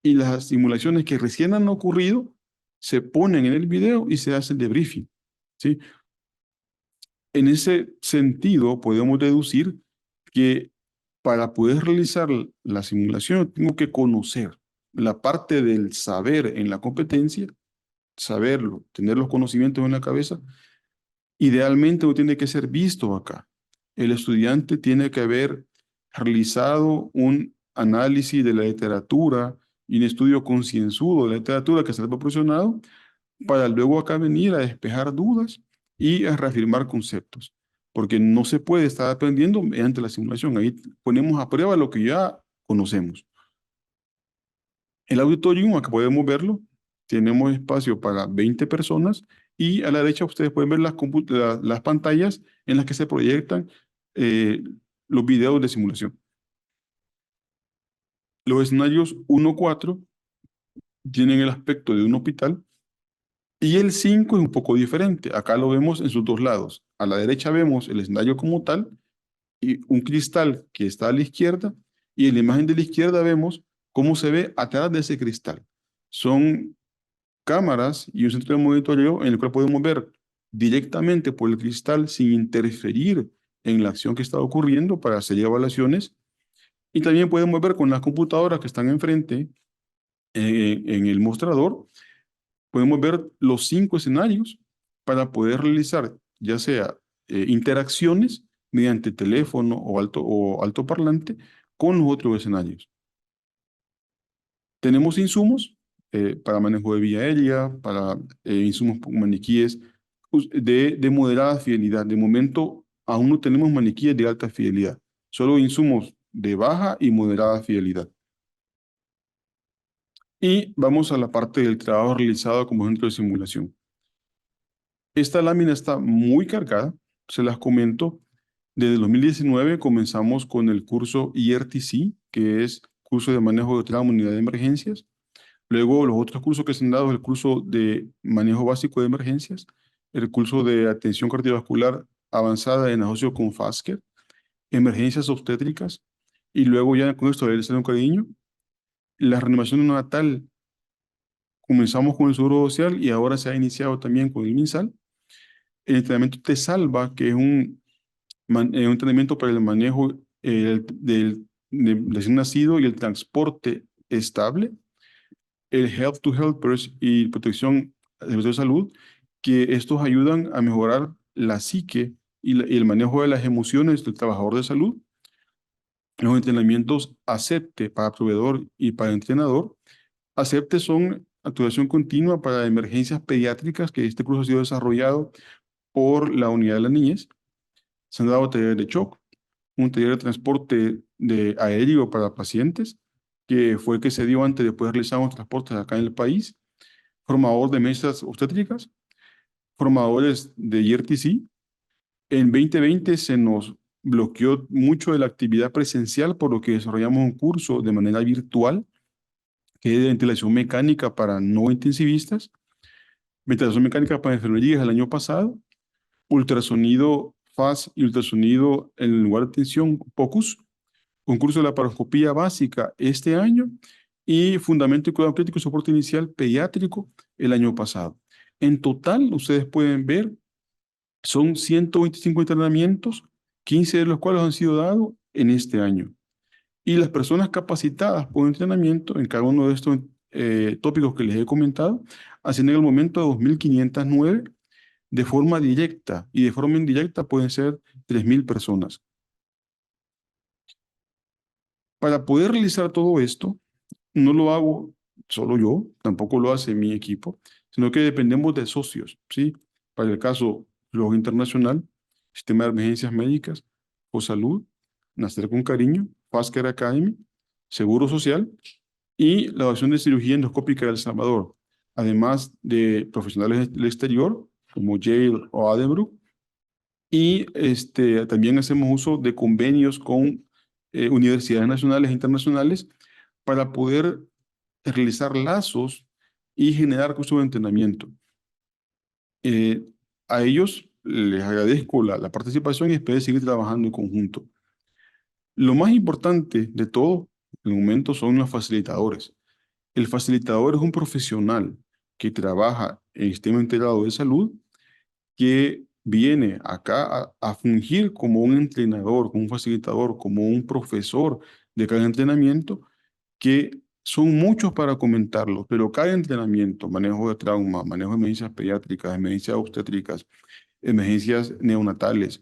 y las simulaciones que recién han ocurrido se ponen en el video y se hace el debriefing, ¿sí? En ese sentido, podemos deducir que para poder realizar la simulación tengo que conocer la parte del saber en la competencia, saberlo, tener los conocimientos en la cabeza. Idealmente no tiene que ser visto acá. El estudiante tiene que haber realizado un análisis de la literatura y un estudio concienzudo de la literatura que se le ha proporcionado para luego acá venir a despejar dudas y a reafirmar conceptos. Porque no se puede estar aprendiendo mediante la simulación. Ahí ponemos a prueba lo que ya conocemos. El auditorium, acá podemos verlo, tenemos espacio para 20 personas y a la derecha ustedes pueden ver las pantallas en las que se proyectan eh, los videos de simulación. Los escenarios 1-4 tienen el aspecto de un hospital y el 5 es un poco diferente. Acá lo vemos en sus dos lados. A la derecha vemos el escenario como tal y un cristal que está a la izquierda y en la imagen de la izquierda vemos cómo se ve atrás de ese cristal. Son cámaras y un centro de monitoreo en el cual podemos ver directamente por el cristal sin interferir en la acción que está ocurriendo para hacer evaluaciones. Y también podemos ver con las computadoras que están enfrente en el mostrador, podemos ver los 5 escenarios para poder realizar ya sea interacciones mediante teléfono o altoparlante con los otros escenarios. Tenemos insumos para manejo de vía aérea, para insumos maniquíes de moderada fidelidad. De momento aún no tenemos maniquíes de alta fidelidad, solo insumos de baja y moderada fidelidad. Y vamos a la parte del trabajo realizado como centro de simulación. Esta lámina está muy cargada, se las comento. Desde el 2019 comenzamos con el curso IRTC, que es curso de manejo de trauma unidad de emergencias. Luego los otros cursos que se han dado es el curso de manejo básico de emergencias, el curso de atención cardiovascular avanzada en asocio con FASCER, emergencias obstétricas, y luego ya con esto de un cariño, la reanimación neonatal. Comenzamos con el Seguro Social y ahora se ha iniciado también con el MinSal. El entrenamiento Te Salva, que es un entrenamiento para el manejo del recién nacido y el transporte estable. El Health to Helpers y protección de salud, que estos ayudan a mejorar la psique y el manejo de las emociones del trabajador de salud. Los entrenamientos ACEPTE para proveedor y para entrenador. ACEPTE son actuación continua para emergencias pediátricas, que este curso ha sido desarrollado por la Unidad de la Niñez. Se han dado talleres de shock, un taller de transporte aéreo para pacientes, que fue el que se dio antes de poder realizar los transportes acá en el país, formador de mesas obstétricas, formadores de IRTC. En 2020 se nos bloqueó mucho de la actividad presencial, por lo que desarrollamos un curso de manera virtual que es de ventilación mecánica para no intensivistas, ventilación mecánica para enfermerías el año pasado, ultrasonido FAS y ultrasonido en el lugar de atención POCUS, concurso de la paroscopía básica este año y fundamento y cuidado crítico y soporte inicial pediátrico el año pasado. En total, ustedes pueden ver, son 125 entrenamientos, 15 de los cuales han sido dados en este año. Y las personas capacitadas por entrenamiento en cada uno de estos tópicos que les he comentado, ascienden al momento a 2.509 de forma directa, y de forma indirecta pueden ser 3.000 personas. Para poder realizar todo esto, no lo hago solo yo, tampoco lo hace mi equipo, sino que dependemos de socios, ¿sí? Para el caso Reloj Internacional, Sistema de Emergencias Médicas, o Salud, Nacer con Cariño, Fast-Care Academy, Seguro Social y la Asociación de Cirugía Endoscópica de El Salvador, además de profesionales del exterior, como Yale o Addenbrooke, y también hacemos uso de convenios con universidades nacionales e internacionales para poder realizar lazos y generar cursos de entrenamiento. Eh, a ellos les agradezco la participación y espero seguir trabajando en conjunto. Lo más importante de todo, en el momento, son los facilitadores. El facilitador es un profesional que trabaja en el sistema integrado de salud, que viene acá a fungir como un entrenador, como un facilitador, como un profesor de cada entrenamiento, que son muchos para comentarlos, pero cada entrenamiento, manejo de trauma, manejo de emergencias pediátricas, emergencias obstétricas, emergencias neonatales,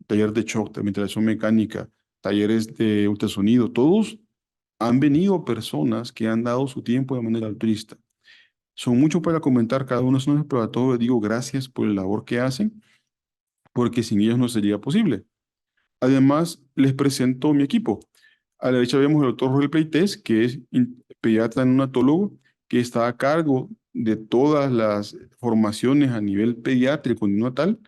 taller de shock, de ventilación mecánica, talleres de ultrasonido, todos han venido personas que han dado su tiempo de manera altruista. Son muchos para comentar cada uno de esos, pero a todos les digo gracias por la labor que hacen, porque sin ellos no sería posible. Además, les presento mi equipo. A la derecha vemos el doctor Roel Pleites, que es pediatra neonatólogo, que está a cargo de todas las formaciones a nivel pediátrico neonatal.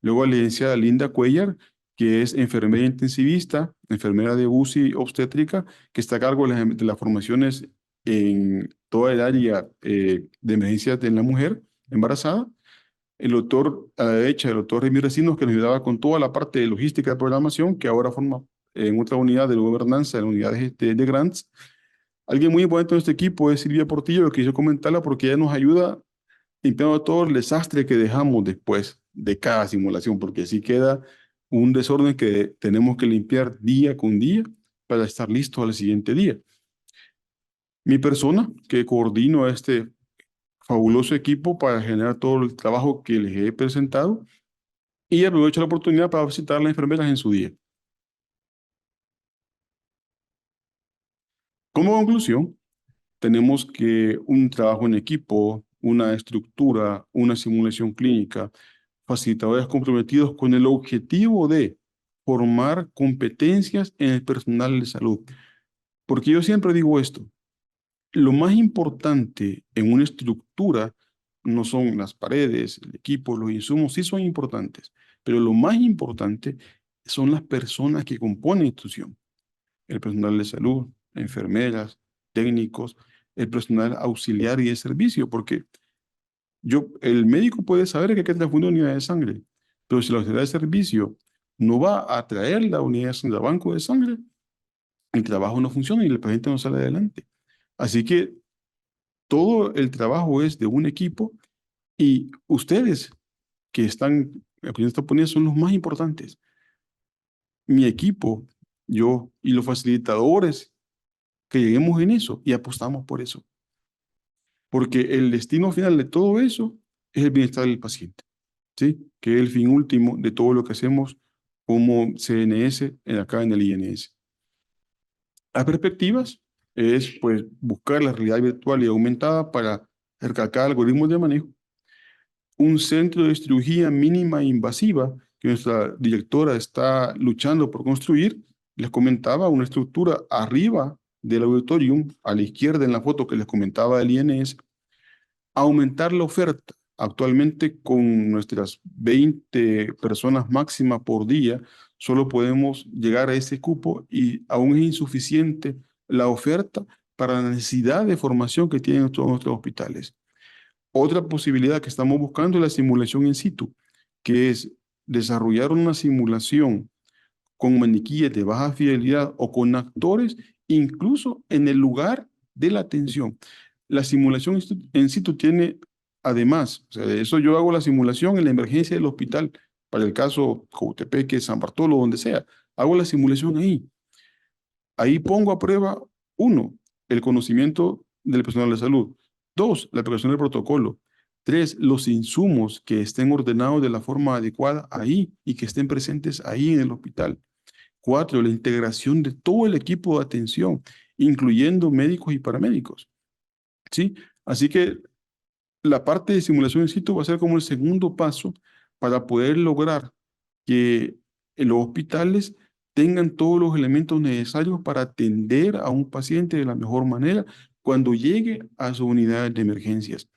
Luego a la licenciada Linda Cuellar, que es enfermera intensivista, enfermera de UCI obstétrica, que está a cargo de las formaciones en toda el área de emergencias de la mujer embarazada. El doctor a la derecha, el doctor Remy Recinos, que nos ayudaba con toda la parte de logística de programación, que ahora forma en otra unidad de gobernanza, en la unidad de grants. Alguien muy importante en este equipo es Silvia Portillo, que quise comentarla porque ella nos ayuda limpiando todo el desastre que dejamos después de cada simulación, porque así queda un desorden que tenemos que limpiar día con día para estar listos al siguiente día. Mi persona, que coordino a este fabuloso equipo para generar todo el trabajo que les he presentado, y aprovecho la oportunidad para visitar a las enfermeras en su día. Como conclusión, tenemos que un trabajo en equipo, una estructura, una simulación clínica, facilitadores comprometidos con el objetivo de formar competencias en el personal de salud. Porque yo siempre digo esto, lo más importante en una estructura no son las paredes, el equipo, los insumos, sí son importantes, pero lo más importante son las personas que componen la institución. El personal de salud, enfermeras, técnicos, el personal auxiliar y de servicio, porque el médico puede saber que hay que transfundir una unidad de sangre, pero si la unidad de servicio no va a traer la unidad de sangre al banco de sangre, el trabajo no funciona y el paciente no sale adelante. Así que todo el trabajo es de un equipo y ustedes que están poniendo son los más importantes. Mi equipo, yo y los facilitadores, que lleguemos en eso y apostamos por eso. Porque el destino final de todo eso es el bienestar del paciente, ¿sí? Que es el fin último de todo lo que hacemos como CNS acá en el INS. Las perspectivas es pues buscar la realidad virtual y aumentada para recalcar algoritmos de manejo, un centro de cirugía mínima e invasiva que nuestra directora está luchando por construir. Les comentaba una estructura arriba del auditorium, a la izquierda en la foto que les comentaba del INS, aumentar la oferta, Actualmente con nuestras 20 personas máximas por día, solo podemos llegar a ese cupo y aún es insuficiente la oferta para la necesidad de formación que tienen todos nuestros hospitales. Otra posibilidad que estamos buscando es la simulación in situ, que es desarrollar una simulación con maniquíes de baja fidelidad o con actores, incluso en el lugar de la atención. La simulación en situ tiene, además, o sea, de eso yo hago la simulación en la emergencia del hospital, para el caso Coatepeque, San Bartolo, donde sea, hago la simulación ahí. Ahí pongo a prueba, uno, el conocimiento del personal de salud. Dos, la aplicación del protocolo. Tres, los insumos que estén ordenados de la forma adecuada ahí y que estén presentes ahí en el hospital. Cuatro, la integración de todo el equipo de atención, incluyendo médicos y paramédicos. ¿Sí? Así que la parte de simulación in situ va a ser como el segundo paso para poder lograr que los hospitales tengan todos los elementos necesarios para atender a un paciente de la mejor manera cuando llegue a su unidad de emergencias.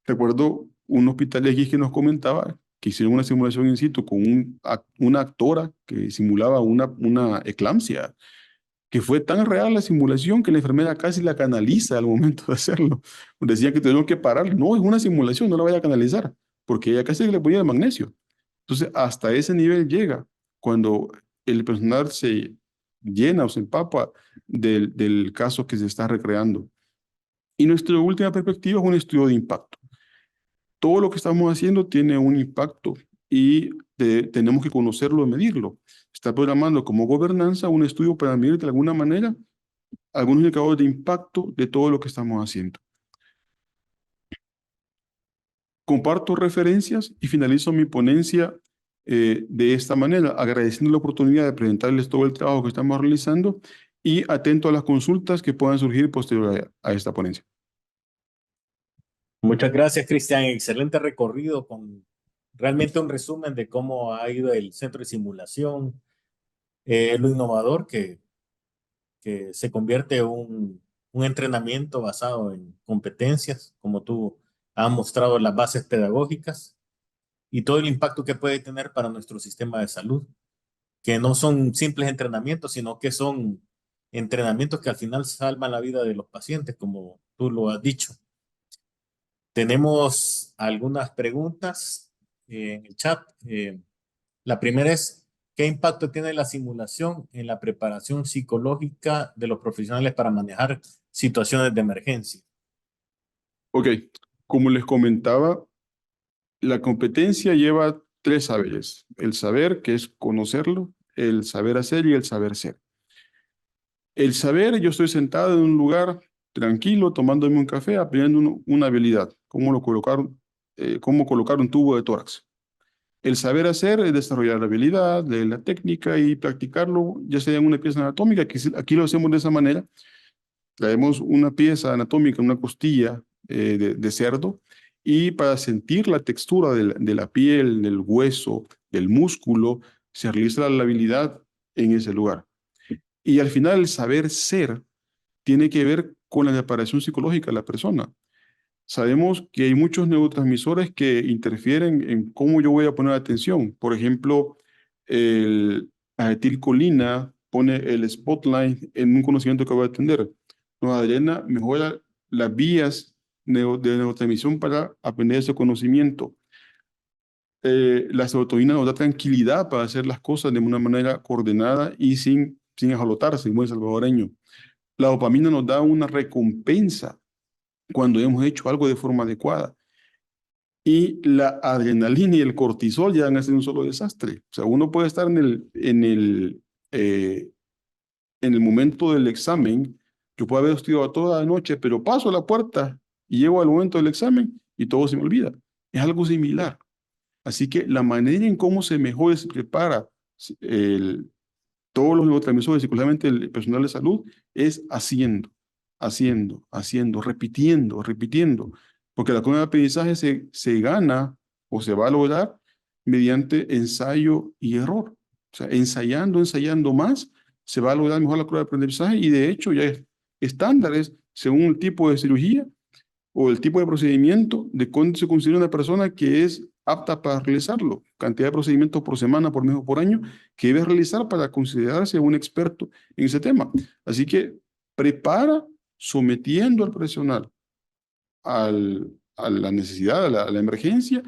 Recuerdo un hospital X que nos comentaba que hicieron una simulación in situ con una actora que simulaba una eclampsia, que fue tan real la simulación que la enfermera casi la canaliza al momento de hacerlo. Decían que tuvieron que parar. No, es una simulación, no la vaya a canalizar, porque ella casi le ponía el magnesio. Entonces, hasta ese nivel llega cuando el personal se llena o se empapa del caso que se está recreando. Y nuestra última perspectiva es un estudio de impacto. Todo lo que estamos haciendo tiene un impacto y tenemos que conocerlo y medirlo. Está programando como gobernanza un estudio para medir de alguna manera algunos indicadores de impacto de todo lo que estamos haciendo. Comparto referencias y finalizo mi ponencia de esta manera, agradeciendo la oportunidad de presentarles todo el trabajo que estamos realizando y atento a las consultas que puedan surgir posterior a esta ponencia. Muchas gracias, Cristian. Excelente recorrido con realmente un resumen de cómo ha ido el centro de simulación, lo innovador que se convierte en un entrenamiento basado en competencias, como tú has mostrado las bases pedagógicas y todo el impacto que puede tener para nuestro sistema de salud, que no son simples entrenamientos, sino que son entrenamientos que al final salvan la vida de los pacientes, como tú lo has dicho. Tenemos algunas preguntas en el chat. La primera es, ¿qué impacto tiene la simulación en la preparación psicológica de los profesionales para manejar situaciones de emergencia? Ok, como les comentaba, la competencia lleva tres saberes. El saber, que es conocerlo, el saber hacer y el saber ser. El saber, yo estoy sentado en un lugar tranquilo, tomándome un café, aprendiendo una habilidad, cómo colocar un tubo de tórax. El saber hacer es desarrollar la habilidad, leer la técnica y practicarlo, ya sea en una pieza anatómica, que aquí lo hacemos de esa manera. Traemos una pieza anatómica, una costilla de cerdo, y para sentir la textura de la piel, del hueso, del músculo, se realiza la habilidad en ese lugar. Y al final el saber ser tiene que ver con la preparación psicológica de la persona. Sabemos que hay muchos neurotransmisores que interfieren en cómo yo voy a poner atención. Por ejemplo, la acetilcolina pone el spotlight en un conocimiento que voy a atender. Noradrenalina mejora las vías de neurotransmisión para aprender ese conocimiento. La serotonina nos da tranquilidad para hacer las cosas de una manera coordenada y sin ajolotarse, como el salvadoreño. La dopamina nos da una recompensa cuando hemos hecho algo de forma adecuada. Y la adrenalina y el cortisol ya van a ser un solo desastre. O sea, uno puede estar en el momento del examen, yo puedo haber estudiado toda la noche, pero paso a la puerta y llego al momento del examen y todo se me olvida. Es algo similar. Así que la manera en cómo se mejora y se prepara el, todos los neurotransmisores, exclusivamente el personal de salud, es haciendo, repitiendo, repitiendo. Porque la curva de aprendizaje se gana o se va a lograr mediante ensayo y error. O sea, ensayando más, se va a lograr mejor la curva de aprendizaje y de hecho ya es estándares según el tipo de cirugía. o el tipo de procedimiento de cuándo se considera una persona que es apta para realizarlo, cantidad de procedimientos por semana, por mes o por año que debe realizar para considerarse un experto en ese tema. Así que prepara sometiendo al profesional a la necesidad, a la emergencia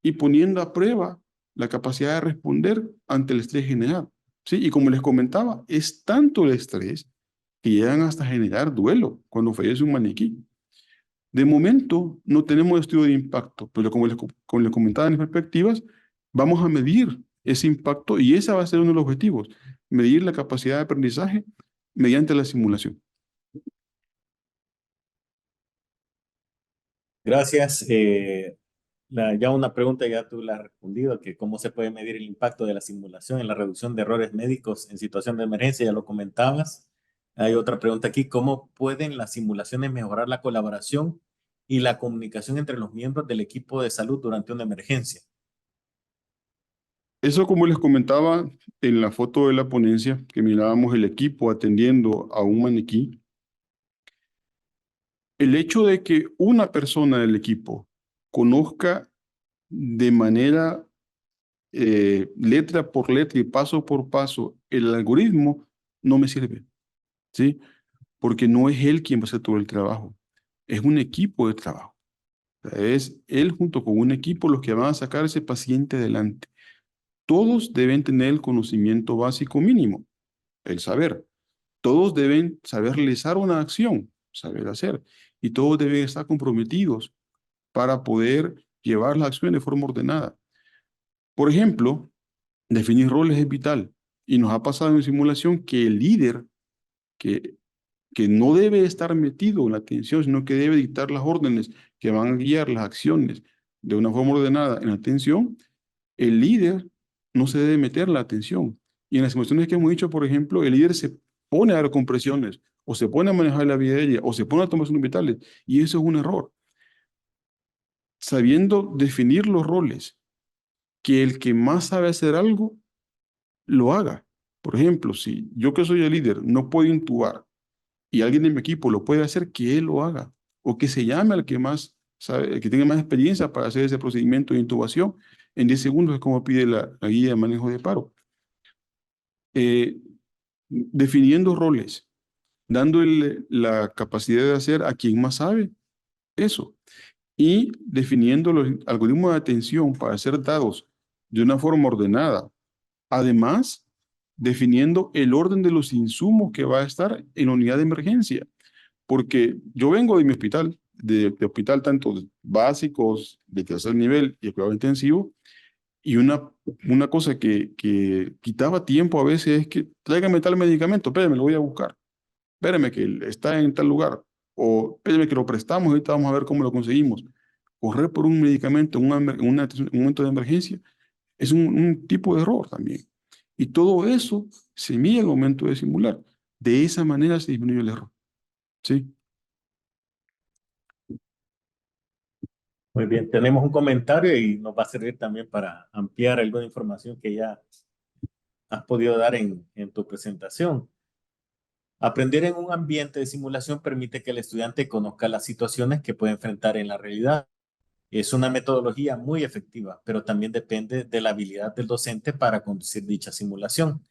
y poniendo a prueba la capacidad de responder ante el estrés general. ¿Sí? Y como les comentaba, es tanto el estrés que llegan hasta generar duelo cuando fallece un maniquí. De momento no tenemos estudio de impacto, pero como les comentaba en las perspectivas, vamos a medir ese impacto y ese va a ser uno de los objetivos, medir la capacidad de aprendizaje mediante la simulación. Gracias. Ya una pregunta ya tú la has respondido, que cómo se puede medir el impacto de la simulación en la reducción de errores médicos en situación de emergencia, ya lo comentabas. Hay otra pregunta aquí, ¿cómo pueden las simulaciones mejorar la colaboración y la comunicación entre los miembros del equipo de salud durante una emergencia? Eso, como les comentaba en la foto de la ponencia, que mirábamos el equipo atendiendo a un maniquí, el hecho de que una persona del equipo conozca de manera letra por letra y paso por paso el algoritmo no me sirve, ¿sí? Porque no es él quien va a hacer todo el trabajo, es un equipo de trabajo. O sea, es él junto con un equipo los que van a sacar ese paciente adelante. Todos deben tener el conocimiento básico mínimo, el saber. Todos deben saber realizar una acción, saber hacer. Y todos deben estar comprometidos para poder llevar la acción de forma ordenada. Por ejemplo, definir roles es vital. Y nos ha pasado en simulación que el líder, que, que no debe estar metido en la atención, sino que debe dictar las órdenes que van a guiar las acciones de una forma ordenada en la atención, el líder no se debe meter en la atención. Y en las simulaciones que hemos dicho, por ejemplo, el líder se pone a dar compresiones, o se pone a manejar la vida aérea, o se pone a tomar sus vitales, y eso es un error. Sabiendo definir los roles, que el que más sabe hacer algo, lo haga. Por ejemplo, si yo que soy el líder no puedo intubar y alguien de mi equipo lo puede hacer, que él lo haga. O que se llame al que más sabe, el que tenga más experiencia para hacer ese procedimiento de intubación en 10 segundos, es como pide la guía de manejo de paro. Eh, Definiendo roles, dándole la capacidad de hacer a quien más sabe eso. Y definiendo los algoritmos de atención para ser dados de una forma ordenada. Además, definiendo el orden de los insumos que va a estar en la unidad de emergencia. Porque yo vengo de mi hospital, de hospital tanto básicos, de tercer nivel y de cuidado intensivo, y una cosa que quitaba tiempo a veces es que tráigame tal medicamento, espérame, lo voy a buscar, espérame que está en tal lugar, o espérame que lo prestamos, ahorita vamos a ver cómo lo conseguimos. Correr por un medicamento en un momento de emergencia es un tipo de error también. Y todo eso se mide al momento de simular. De esa manera se disminuye el error. ¿Sí? Muy bien, tenemos un comentario y nos va a servir también para ampliar alguna información que ya has podido dar en tu presentación. Aprender en un ambiente de simulación permite que el estudiante conozca las situaciones que puede enfrentar en la realidad. Es una metodología muy efectiva, pero también depende de la habilidad del docente para conducir dicha simulación.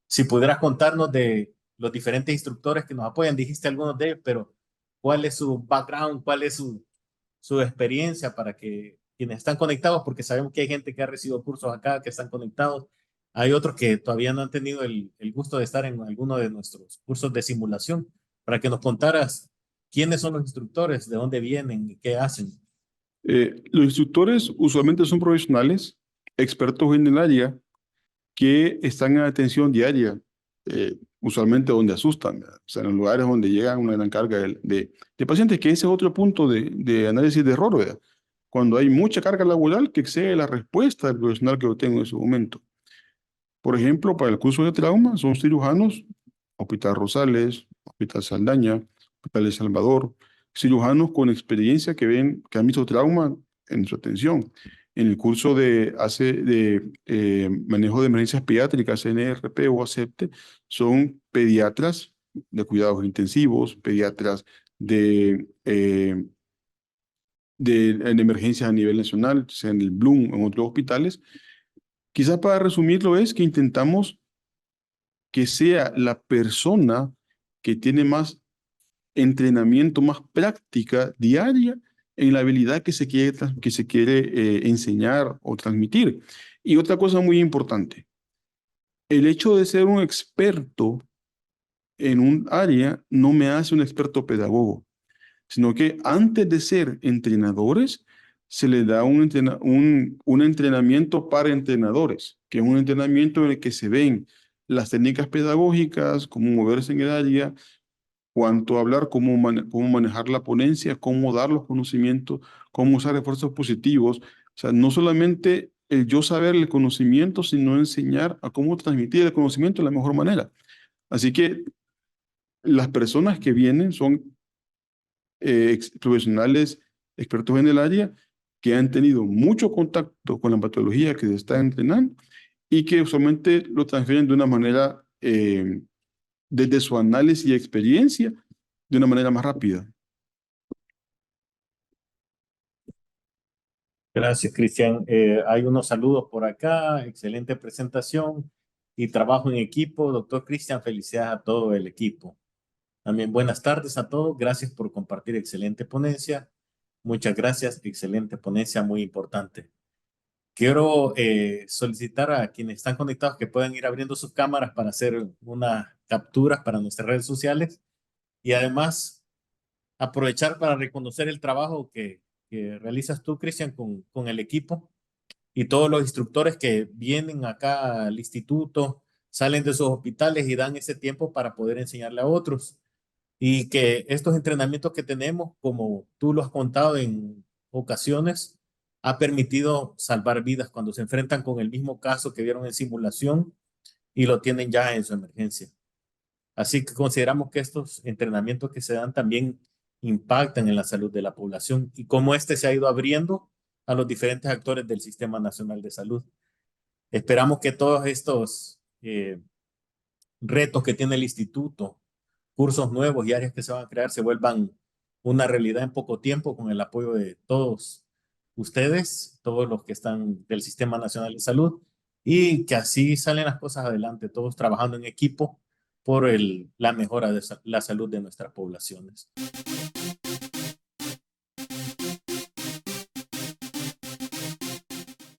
Si pudieras contarnos de los diferentes instructores que nos apoyan, dijiste algunos de ellos, pero ¿cuál es su background? ¿Cuál es su experiencia para que quienes están conectados, porque sabemos que hay gente que ha recibido cursos acá, que están conectados, hay otros que todavía no han tenido el gusto de estar en alguno de nuestros cursos de simulación, para que nos contaras quiénes son los instructores, de dónde vienen y qué hacen? Los instructores usualmente son profesionales, expertos en el área, que están en atención diaria, usualmente donde asustan, ¿verdad? O sea, en los lugares donde llegan una gran carga de pacientes, que ese es otro punto de análisis de error, ¿verdad? Cuando hay mucha carga laboral que excede la respuesta del profesional que yo tengo en ese momento. Por ejemplo, para el curso de trauma son cirujanos, Hospital Rosales, Hospital Saldaña, Hospital El Salvador, cirujanos con experiencia que han visto trauma en su atención. En el curso de manejo de emergencias pediátricas, NRP o ACEPTE, son pediatras de cuidados intensivos, pediatras de en emergencias a nivel nacional, sea en el Bloom o en otros hospitales. Quizás para resumirlo es que intentamos que sea la persona que tiene más entrenamiento, más práctica diaria en la habilidad que se quiere enseñar o transmitir. Y otra cosa muy importante, el hecho de ser un experto en un área no me hace un experto pedagogo, sino que antes de ser entrenadores, se les da un entrenamiento para entrenadores, que es un entrenamiento en el que se ven las técnicas pedagógicas, cómo moverse en el área, cuánto hablar, cómo manejar la ponencia, cómo dar los conocimientos, cómo usar esfuerzos positivos. O sea, no solamente el yo saber el conocimiento, sino enseñar a cómo transmitir el conocimiento de la mejor manera. Así que las personas que vienen son profesionales expertos en el área que han tenido mucho contacto con la patología que se está entrenando y que usualmente lo transfieren de una manera, desde su análisis y experiencia, de una manera más rápida. Gracias, Cristian. Hay unos saludos por acá. Excelente presentación y trabajo en equipo. Doctor Cristian, felicidades a todo el equipo. También buenas tardes a todos. Gracias por compartir excelente ponencia. Muchas gracias. Excelente ponencia, muy importante. Quiero solicitar a quienes están conectados que puedan ir abriendo sus cámaras para hacer unas capturas para nuestras redes sociales y además aprovechar para reconocer el trabajo que realizas tú, Cristian, con el equipo y todos los instructores que vienen acá al instituto, salen de sus hospitales y dan ese tiempo para poder enseñarle a otros. Y que estos entrenamientos que tenemos, como tú lo has contado en ocasiones, ha permitido salvar vidas cuando se enfrentan con el mismo caso que vieron en simulación y lo tienen ya en su emergencia. Así que consideramos que estos entrenamientos que se dan también impactan en la salud de la población y cómo este se ha ido abriendo a los diferentes actores del Sistema Nacional de Salud. Esperamos que todos estos retos que tiene el instituto, cursos nuevos y áreas que se van a crear se vuelvan una realidad en poco tiempo con el apoyo de todos ustedes, todos los que están del Sistema Nacional de Salud y que así salen las cosas adelante, todos trabajando en equipo por la mejora de la salud de nuestras poblaciones.